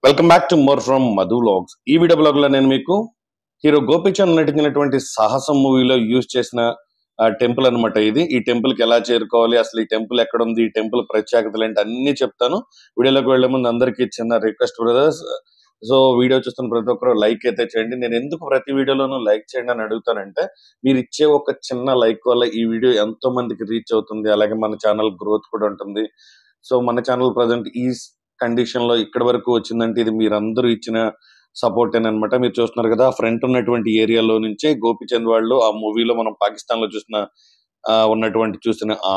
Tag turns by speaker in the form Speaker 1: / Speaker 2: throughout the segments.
Speaker 1: Welcome back to more from Madhu vlogs. ఈ video blog లో నేను మీకు హీరో గోపీచంద్ నటించినటువంటి సాహసం మూవీలో యూజ్ చేసిన టెంపుల్ అనమాట. ఈ టెంపుల్ కి ఎలా చేరుకోవాలి, అసలు ఈ టెంపుల్ ఎక్కడ ఉంది, ఈ టెంపుల్ ప్రత్యేకతలు ఏంటి అన్ని చెప్తాను. వీడియోలోకి వెళ్లే ముందు అందరికీ చిన్న రిక్వెస్ట్ బ్రదర్స్, సో వీడియో చూస్తున్న ప్రతి ఒక్కరు లైక్ అయితే చేయండి. నేను ఎందుకు ప్రతి వీడియోలోనూ లైక్ చేయండి అని అడుగుతానంటే, మీరు ఇచ్చే ఒక చిన్న లైక్ వల్ల ఈ వీడియో ఎంతో మందికి రీచ్ అవుతుంది, అలాగే మన ఛానల్ గ్రోత్ కూడా ఉంటుంది. సో మన ఛానల్ ప్రజెంట్ ఈ కండిషన్ లో ఇక్కడ వరకు వచ్చిందంటే ఇది మీరందరూ ఇచ్చిన సపోర్ట్ అనమాట. మీరు చూస్తున్నారు కదా, ఫ్రంట్ ఉన్నటువంటి ఏరియాలో నుంచే గోపీచంద్ వాళ్ళు ఆ మూవీలో మనం పాకిస్తాన్ లో చూసిన ఆ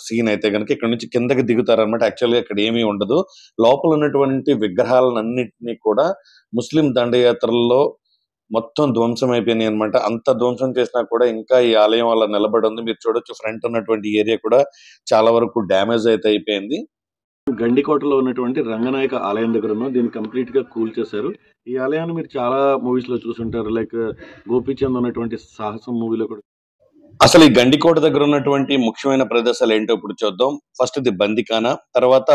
Speaker 1: సీన్ అయితే కనుక ఇక్కడ నుంచి కిందకి దిగుతారనమాట. యాక్చువల్గా ఇక్కడ ఏమీ ఉండదు. లోపల ఉన్నటువంటి విగ్రహాలన్నింటినీ కూడా ముస్లిం దండయాత్రల్లో మొత్తం ధ్వంసం అయిపోయినాయి అనమాట. అంత ధ్వంసం చేసినా కూడా ఇంకా ఈ ఆలయం అలా నిలబడి ఉంది. మీరు చూడొచ్చు, ఫ్రంట్ ఉన్నటువంటి ఏరియా కూడా చాలా వరకు డ్యామేజ్ అయితే అయిపోయింది. గండికోటలో ఉన్నటువంటి రంగనాయక ఆలయం దగ్గర ఉన్న దీన్ని కంప్లీట్ గా కూల్ చేశారు. ఈ ఆలయాన్ని మీరు చాలా మూవీస్ లో చూసుంటారు, లైక్ గోపీచంద్ ఉన్నటువంటి సాహసం మూవీలో కూడా. అసలు ఈ గండికోట దగ్గర ఉన్నటువంటి ముఖ్యమైన ప్రదేశాలు ఏంటో ఇప్పుడు చూద్దాం. ఫస్ట్ ఇది బందికానా, తర్వాత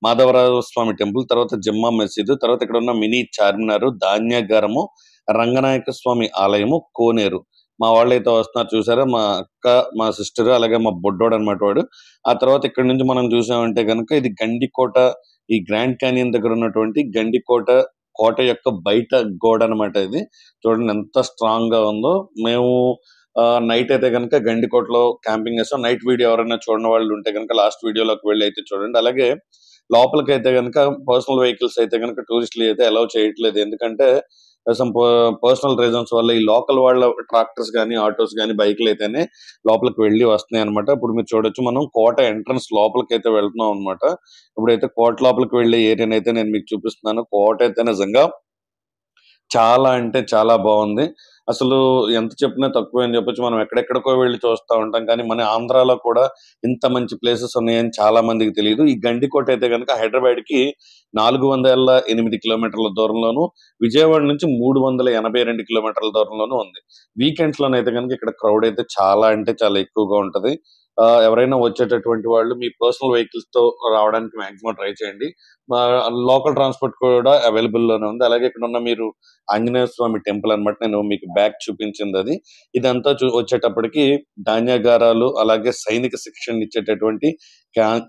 Speaker 1: మాధవరావు స్వామి టెంపుల్, తర్వాత జమ్మా మసీదు, తర్వాత ఇక్కడ ఉన్న మినీ చార్మినార్, ధాన్యాగారము, రంగనాయక స్వామి ఆలయము, కోనేరు. మా వాళ్ళు అయితే వస్తున్నారు చూసారా, మా అక్క, మా సిస్టర్, అలాగే మా బొడ్డోడు అనమాట వాడు. ఆ తర్వాత ఇక్కడ నుంచి మనం చూసామంటే కనుక ఇది గండికోట, ఈ గ్రాండ్ క్యానియన్ దగ్గర ఉన్నటువంటి గండికోట కోట యొక్క బయట గోడ అనమాట. ఇది చూడండి ఎంత స్ట్రాంగ్ గా ఉందో. మేము నైట్ అయితే కనుక గండికోటలో క్యాంపింగ్ చేస్తాం. నైట్ వీడియో ఎవరైనా చూడని వాళ్ళు ఉంటే కనుక లాస్ట్ వీడియోలోకి వెళ్ళి అయితే చూడండి. అలాగే లోపలికి అయితే కనుక పర్సనల్ వెహికల్స్ అయితే కనుక టూరిస్టులు అయితే అలౌ చేయట్లేదు. ఎందుకంటే సమ్ పర్సనల్ రీజన్స్ వల్ల ఈ లోకల్ వాళ్ళ ట్రాక్టర్స్ కానీ, ఆటోస్ కానీ, బైక్లు అయితేనే లోపలికి వెళ్ళి వస్తున్నాయి అనమాట. ఇప్పుడు మీరు చూడొచ్చు, మనం కోట ఎంట్రన్స్ లోపలికి అయితే వెళ్తున్నాం అనమాట. ఇప్పుడైతే కోట లోపలికి వెళ్ళే ఏరియాని అయితే నేను మీకు చూపిస్తున్నాను. కోట అయితే నిజంగా చాలా అంటే చాలా బాగుంది. అసలు ఎంత చెప్పినా తక్కువే అని చెప్పొచ్చు. మనం ఎక్కడెక్కడికో వెళ్ళి చూస్తూ ఉంటాం, కానీ మన ఆంధ్రాలో కూడా ఇంత మంచి ప్లేసెస్ ఉన్నాయని చాలా మందికి తెలియదు. ఈ గండికోట అయితే కనుక హైదరాబాద్ కి 408 కిలోమీటర్ల దూరంలోను, విజయవాడ నుంచి 382 కిలోమీటర్ల దూరంలోనూ ఉంది. వీకెండ్స్ లోనైతే కనుక ఇక్కడ క్రౌడ్ అయితే చాలా అంటే చాలా ఎక్కువగా ఉంటది. ఎవరైనా వచ్చేటటువంటి వాళ్ళు మీ పర్సనల్ వెహికల్స్ తో రావడానికి మాక్సిమం ట్రై చేయండి. లోకల్ ట్రాన్స్పోర్ట్ కూడా అవైలబుల్ లోనే ఉంది. అలాగే ఇక్కడ ఉన్న మీరు ఆంజనేయ స్వామి టెంపుల్ అన్నమాట. నేను మీకు బ్యాక్ చూపించింది అది. ఇదంతా వచ్చేటప్పటికి ధాన్యాగారాలు, అలాగే సైనిక శిక్షణ ఇచ్చేటటువంటి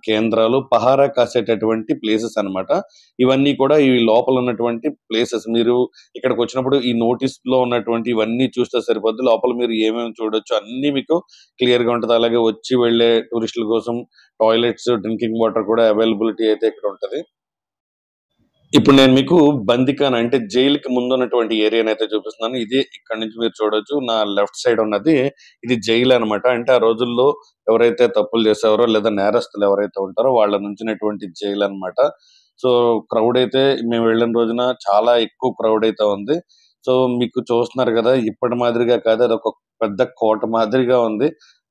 Speaker 1: కేంద్రాలు, పహారా కాసేటటువంటి ప్లేసెస్ అన్నమాట. ఇవన్నీ కూడా ఈ లోపల ఉన్నటువంటి ప్లేసెస్. మీరు ఇక్కడికి వచ్చినప్పుడు ఈ నోటీస్ లో ఉన్నటువంటి ఇవన్నీ చూస్తే సరిపోద్ది. లోపల మీరు ఏమేమి చూడొచ్చు అన్ని మీకు క్లియర్ గా ఉంటది. అలాగే వచ్చి వెళ్లే టూరిస్టుల కోసం టాయిలెట్స్, డ్రింకింగ్ వాటర్ కూడా అవైలబిలిటీ అయితే ఇక్కడ ఉంటది. ఇప్పుడు నేను మీకు బందికాన్ అంటే జైలుకి ముందు ఉన్నటువంటి ఏరియాని అయితే చూపిస్తున్నాను. ఇది ఇక్కడ నుంచి మీరు చూడొచ్చు, నా లెఫ్ట్ సైడ్ ఉన్నది ఇది జైలు అన్నమాట. అంటే ఆ రోజుల్లో ఎవరైతే తప్పులు చేసేవారో లేదా నేరస్తులు ఎవరైతే ఉంటారో వాళ్ళ నుంచినటువంటి జైలు అన్నమాట. సో క్రౌడ్ అయితే మేము వెళ్ళిన రోజున చాలా ఎక్కువ క్రౌడ్ అయితే ఉంది. సో మీకు చూస్తున్నారు కదా, ఇప్పటి మాదిరిగా కాదు, అది ఒక పెద్ద కోట మాదిరిగా ఉంది.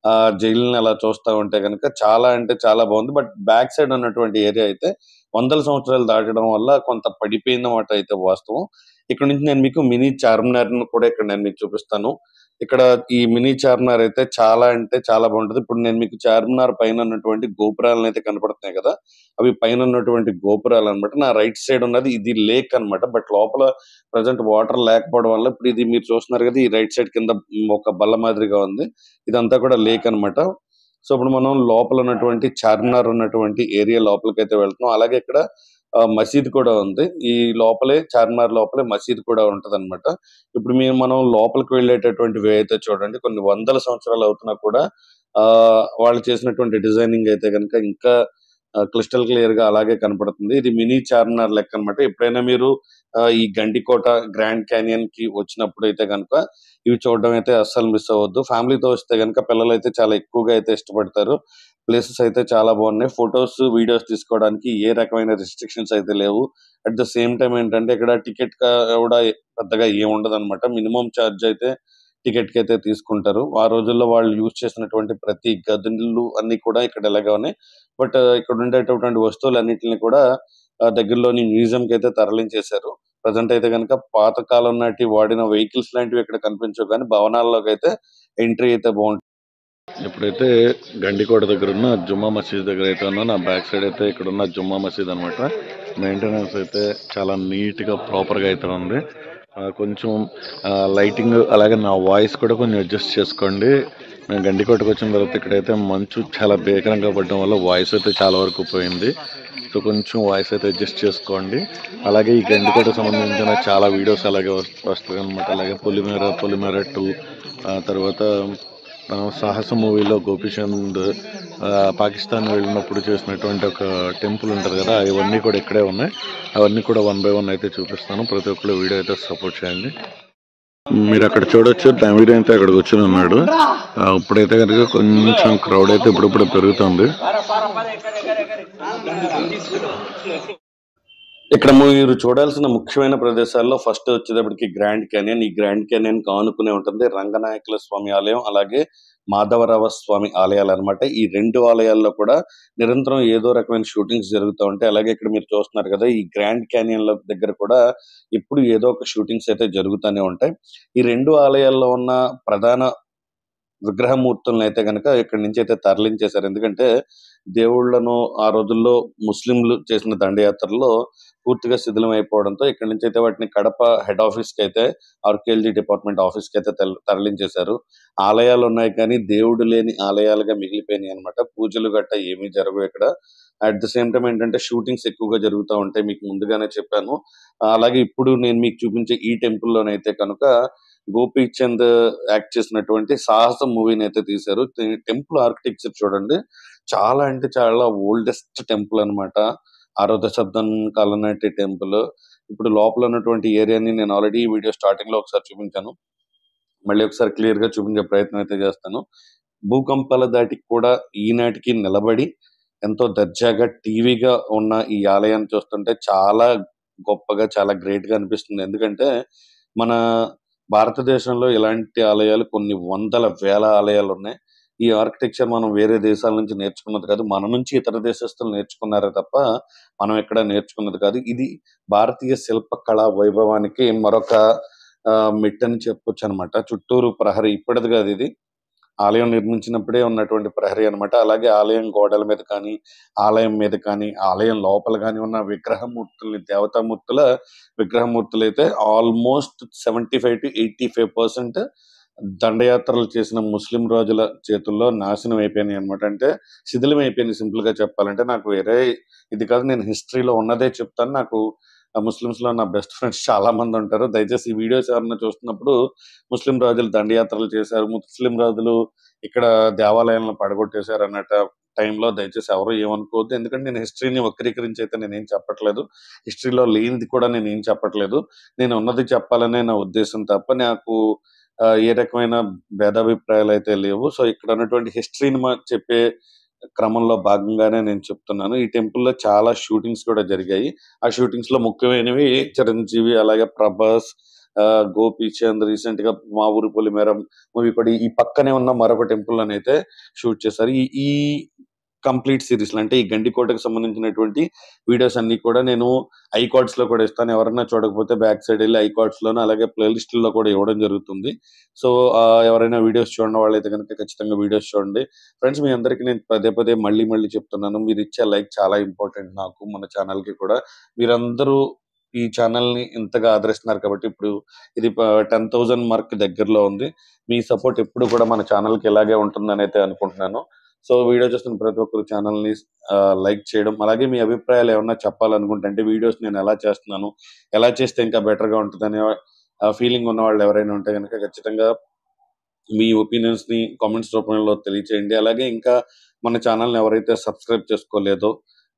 Speaker 1: ఆ జైలుని అలా చూస్తా ఉంటే కనుక చాలా అంటే చాలా బాగుంది. బట్ బ్యాక్ సైడ్ ఉన్నటువంటి ఏరియా అయితే వందల సంవత్సరాలు దాటడం వల్ల కొంత పడిపోయిందన్నమాట అయితే వాస్తవం. ఇక్కడ నుంచి నేను మీకు మినీ చార్మినార్ ను కూడా ఇక్కడ నేను మీకు చూపిస్తాను. ఇక్కడ ఈ మినీ చార్మినార్ అయితే చాలా అంటే చాలా బాగుంటది. ఇప్పుడు నేను మీకు చార్మినార్ పైన ఉన్నటువంటి గోపురాలను అయితే కనపడుతున్నాయి కదా, అవి పైన ఉన్నటువంటి గోపురాలు అన్నమాట. నా రైట్ సైడ్ ఉన్నది ఇది లేక్ అన్నమాట. బట్ లోపల ప్రజెంట్ వాటర్ లేకపోవడం వల్ల ఇప్పుడు ఇది మీరు చూస్తున్నారు కదా, ఈ రైట్ సైడ్ కింద ఒక బల్ల మాదిరిగా ఉంది, ఇదంతా కూడా లేక్ అన్నమాట. సో ఇప్పుడు మనం లోపల ఉన్నటువంటి చార్మినార్ ఉన్నటువంటి ఏరియా లోపలికి అయితే వెళ్తున్నాం. అలాగే ఇక్కడ మసీద్ కూడా ఉంది. ఈ లోపలే చార్మినార్ లోపలే మసీద్ కూడా ఉంటది అనమాట. ఇప్పుడు మనం లోపలికి వెళ్ళేటటువంటి వే అయితే చూడండి, కొన్ని వందల సంవత్సరాలు అవుతున్నా కూడా వాళ్ళు చేసినటువంటి డిజైనింగ్ అయితే కనుక ఇంకా క్రిస్టల్ క్లియర్ గా అలాగే కనపడుతుంది. ఇది మినీ చార్మినార్ లెక్క అనమాట. ఎప్పుడైనా మీరు ఈ గండికోట, గ్రాండ్ క్యానియన్ కి వచ్చినప్పుడు అయితే కనుక ఇవి చూడడం అయితే అస్సలు మిస్ అవ్వద్దు. ఫ్యామిలీతో వస్తే కనుక పిల్లలు అయితే చాలా ఎక్కువగా అయితే ఇష్టపడతారు. ప్లేసెస్ అయితే చాలా బాగున్నాయి. ఫొటోస్, వీడియోస్ తీసుకోవడానికి ఏ రకమైన రిస్ట్రిక్షన్స్ అయితే లేవు. అట్ ద సేమ్ టైం ఏంటంటే ఇక్కడ టికెట్ కూడా పెద్దగా ఏమి ఉండదు అనమాట. మినిమం ఛార్జ్ అయితే టికెట్ కి అయితే తీసుకుంటారు. ఆ రోజుల్లో వాళ్ళు యూజ్ చేసినటువంటి ప్రతి గదులు అన్ని కూడా ఇక్కడ ఇలాగే ఉన్నాయి. బట్ ఇక్కడ ఉండేటటువంటి వస్తువులన్నిటిని కూడా దగ్గరలోని మ్యూజియం కి అయితే తరలించేశారు. ప్రజెంట్ అయితే కనుక పాతకాలం నాటి వాడిన వెహికల్స్ లాంటివి ఇక్కడ కనిపించవు, కానీ భవనాల్లోకి అయితే ఎంట్రీ అయితే బాగుంటుంది. ఇప్పుడైతే గండికోట దగ్గర ఉన్న జుమ్మా మసీద్ దగ్గర అయితే ఉన్నా. నా బ్యాక్ సైడ్ అయితే ఇక్కడ ఉన్న జుమ్మా మసీద్ అనమాట.
Speaker 2: మెయింటెనెన్స్ అయితే చాలా నీట్గా ప్రాపర్గా అయితే ఉంది. కొంచెం లైటింగ్ అలాగే నా వాయిస్ కూడా కొంచెం అడ్జస్ట్ చేసుకోండి. మేము గండికోటకు వచ్చిన తర్వాత ఇక్కడైతే మంచు చాలా భీకరంగా పడడం వల్ల వాయిస్ అయితే చాలా వరకు పోయింది. సో కొంచెం వాయిస్ అయితే అడ్జస్ట్ చేసుకోండి. అలాగే ఈ గండికోటకు సంబంధించిన చాలా వీడియోస్ అలాగే వస్తాయి అనమాట. అలాగే పొలిమేర 2, తర్వాత సాహస మూవీలో గోపీచంద్ పాకిస్తాన్ వెళ్ళినప్పుడు చేసినటువంటి ఒక టెంపుల్ ఉంటుంది కదా, ఇవన్నీ కూడా ఇక్కడే ఉన్నాయి. అవన్నీ కూడా 1 by 1 అయితే చూపిస్తాను. ప్రతి ఒక్కరు వీడియో అయితే సపోర్ట్ చేయండి. మీరు అక్కడ చూడొచ్చు, నవీన్ అయితే అక్కడికి వచ్చి ఉన్నాడు. ఇప్పుడైతే కనుక కొంచెం క్రౌడ్ అయితే ఇప్పుడిప్పుడే పెరుగుతుంది.
Speaker 1: ఇక్కడ మీరు చూడాల్సిన ముఖ్యమైన ప్రదేశాల్లో ఫస్ట్ వచ్చేటప్పటికి గ్రాండ్ క్యానియన్. ఈ గ్రాండ్ క్యానియన్ ఆనుకునే ఉంటుంది రంగనాయకుల స్వామి ఆలయం, అలాగే మాధవరావ స్వామి ఆలయాలు అనమాట. ఈ 2 ఆలయాల్లో కూడా నిరంతరం ఏదో రకమైన షూటింగ్స్ జరుగుతూ ఉంటాయి. అలాగే ఇక్కడ మీరు చూస్తున్నారు కదా, ఈ గ్రాండ్ క్యానియన్ దగ్గర కూడా ఇప్పుడు ఏదో ఒక షూటింగ్స్ అయితే జరుగుతూనే ఉంటాయి. ఈ 2 ఆలయాల్లో ఉన్న ప్రధాన విగ్రహమూర్తులను అయితే కనుక ఇక్కడి నుంచి అయితే తరలించేశారు. ఎందుకంటే దేవుళ్లను ఆ రోజుల్లో ముస్లింలు చేసిన దండయాత్రలో పూర్తిగా శిథిలం అయిపోవడంతో ఇక్కడి నుంచి అయితే వాటిని కడప హెడ్ ఆఫీస్ కి అయితే, ఆర్కియాలజీ డిపార్ట్మెంట్ ఆఫీస్ కి అయితే తరలించేశారు. ఆలయాలు ఉన్నాయి కానీ దేవుడు లేని ఆలయాలుగా మిగిలిపోయినాయి అనమాట. పూజలు గట్ట ఏమీ జరగవు ఇక్కడ. అట్ ద సేమ్ టైం ఏంటంటే షూటింగ్స్ ఎక్కువగా జరుగుతూ ఉంటాయి, మీకు ముందుగానే చెప్పాను. అలాగే ఇప్పుడు నేను మీకు చూపించే ఈ టెంపుల్ లోనైతే కనుక గోపీచంద్ యాక్ట్ చేసినటువంటి సాహసం మూవీని అయితే తీశారు. టెంపుల్ ఆర్కిటెక్చర్ చూడండి, చాలా అంటే చాలా ఓల్డెస్ట్ టెంపుల్ అన్నమాట. 6వ దశాబ్దం కాలం నాటి టెంపుల్. ఇప్పుడు లోపల ఉన్నటువంటి ఏరియాని నేను ఆల్రెడీ వీడియో స్టార్టింగ్ లో ఒకసారి చూపించాను. మళ్ళీ ఒకసారి క్లియర్ గా చూపించే ప్రయత్నం అయితే చేస్తాను. భూకంపాల దాటికి కూడా ఈనాటికి నిలబడి ఎంతో దర్జాగా టీవీగా ఉన్న ఈ ఆలయాన్ని చూస్తుంటే చాలా గొప్పగా, చాలా గ్రేట్ గా అనిపిస్తుంది. ఎందుకంటే మన భారతదేశంలో ఇలాంటి ఆలయాలు కొన్ని వందల వేల ఆలయాలు ఉన్నాయి. ఈ ఆర్కిటెక్చర్ మనం వేరే దేశాల నుంచి నేర్చుకున్నది కాదు, మన నుంచి ఇతర దేశస్తులు నేర్చుకున్నారే తప్ప మనం ఎక్కడ నేర్చుకున్నది కాదు. ఇది భారతీయ శిల్ప కళా వైభవానికి మరొక మెట్టని చెప్పొచ్చు అనమాట. చుట్టూరు ప్రహరీ ఇప్పటిది కాదు, ఇది ఆలయం నిర్మించినప్పుడే ఉన్నటువంటి ప్రహరీ అన్నమాట. అలాగే ఆలయం గోడల మీద కానీ, ఆలయం మీద కానీ, ఆలయం లోపల కానీ ఉన్న విగ్రహమూర్తుల్ని, దేవతామూర్తుల విగ్రహమూర్తులైతే ఆల్మోస్ట్ 75-85% దండయాత్రలు చేసిన ముస్లిం రాజుల చేతుల్లో నాశనం అయిపోయినాయి అనమాట. అంటే శిథిలం అయిపోయినాయి సింపుల్ గా చెప్పాలంటే. నాకు వేరే ఇది కాదు, నేను హిస్టరీలో ఉన్నదే చెప్తాను. నాకు ముస్లిమ్స్ లో నా బెస్ట్ ఫ్రెండ్స్ చాలా మంది ఉంటారు. దయచేసి ఈ వీడియోస్ ఎవరైనా చూస్తున్నప్పుడు ముస్లిం రాజులు దండయాత్రలు చేశారు, ముస్లిం రాజులు ఇక్కడ దేవాలయాలను పడగొట్టేశారు అన్న టైంలో దయచేసి ఎవరు ఏమనుకోవద్దు. ఎందుకంటే నేను హిస్టరీని వక్రీకరించి అయితే నేనేం చెప్పట్లేదు, హిస్టరీలో లేనిది కూడా నేనేం చెప్పట్లేదు. నేను ఉన్నది చెప్పాలనే నా ఉద్దేశం తప్ప నాకు ఏ రకమైన భేదాభిప్రాయాలు అయితే లేవు. సో ఇక్కడ ఉన్నటువంటి హిస్టరీని చెప్పే క్రమంలో భాగంగానే నేను చెప్తున్నాను. ఈ టెంపుల్ లో చాలా షూటింగ్స్ కూడా జరిగాయి. ఆ షూటింగ్స్ లో ముఖ్యమైనవి చిరంజీవి, అలాగే ప్రభాస్, గోపీచంద్, రీసెంట్ గా మా ఊరి పొలిమేర మూవీ కూడా ఈ పక్కనే ఉన్న మరొక టెంపుల్ అని అయితే షూట్ చేశారు. ఈ ఈ కంప్లీట్ సిరీస్ అంటే ఈ గండికోటకు సంబంధించినటువంటి వీడియోస్ అన్ని కూడా నేను ఐకార్డ్స్ లో కూడా ఇస్తాను. ఎవరైనా చూడకపోతే బ్యాక్ సైడ్ వెళ్ళి ఐకార్డ్స్ లోను అలాగే ప్లేలిస్ట్ లో కూడా ఇవ్వడం జరుగుతుంది. సో ఎవరైనా వీడియోస్ చూడని వాళ్ళైతే కనుక ఖచ్చితంగా వీడియోస్ చూడండి. ఫ్రెండ్స్, మీ అందరికీ నేను పదే పదే మళ్ళీ చెప్తున్నాను, మీరు ఇచ్చే లైక్ చాలా ఇంపార్టెంట్ నాకు, మన ఛానల్ కి కూడా. మీరందరూ ఈ ఛానల్ ని ఇంతగా ఆదరిస్తున్నారు కాబట్టి ఇప్పుడు ఇది 10,000 మార్క్ దగ్గరలో ఉంది. మీ సపోర్ట్ ఎప్పుడు కూడా మన ఛానల్ కి ఇలాగే ఉంటుందని అయితే అనుకుంటున్నాను. సో వీడియో చూస్తున్న ప్రతి ఒక్కరు ఛానల్ ని లైక్ చేయడం, అలాగే మీ అభిప్రాయాలు ఏమన్నా చెప్పాలనుకుంటే, అంటే వీడియోస్ నేను ఎలా చేస్తున్నాను, ఎలా చేస్తే ఇంకా బెటర్ గా ఉంటుందనే ఫీలింగ్ ఉన్న వాళ్ళు ఎవరైనా ఉంటే కనుక ఖచ్చితంగా మీ ఒపీనియన్స్ ని కామెంట్స్ రూపంలో తెలియచేయండి. అలాగే ఇంకా మన ఛానల్ ని ఎవరైతే సబ్స్క్రైబ్ చేసుకోలేదో,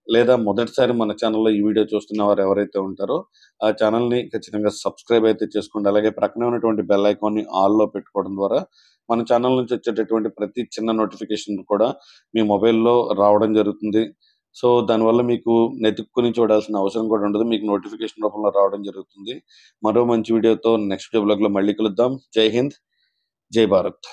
Speaker 1: లేదా మొదటిసారి మన ఛానల్లో ఈ వీడియో చూస్తున్న వారు ఎవరైతే ఉంటారో ఆ ఛానల్ ని ఖచ్చితంగా సబ్స్క్రైబ్ అయితే చేసుకోండి. అలాగే ప్రక్కనే ఉన్నటువంటి బెల్ ఐకాన్ ని ఆల్ లో పెట్టుకోవడం ద్వారా మన ఛానల్ నుంచి వచ్చేటటువంటి ప్రతి చిన్న నోటిఫికేషన్ కూడా మీ మొబైల్లో రావడం జరుగుతుంది. సో దానివల్ల మీకు వెతుక్కుని చూడాల్సిన అవసరం కూడా ఉండదు, మీకు నోటిఫికేషన్ రూపంలో రావడం జరుగుతుంది. మరో మంచి వీడియోతో నెక్స్ట్ బ్లాగ్ లో మళ్ళీ కలుద్దాం. జై హింద్, జై భారత్.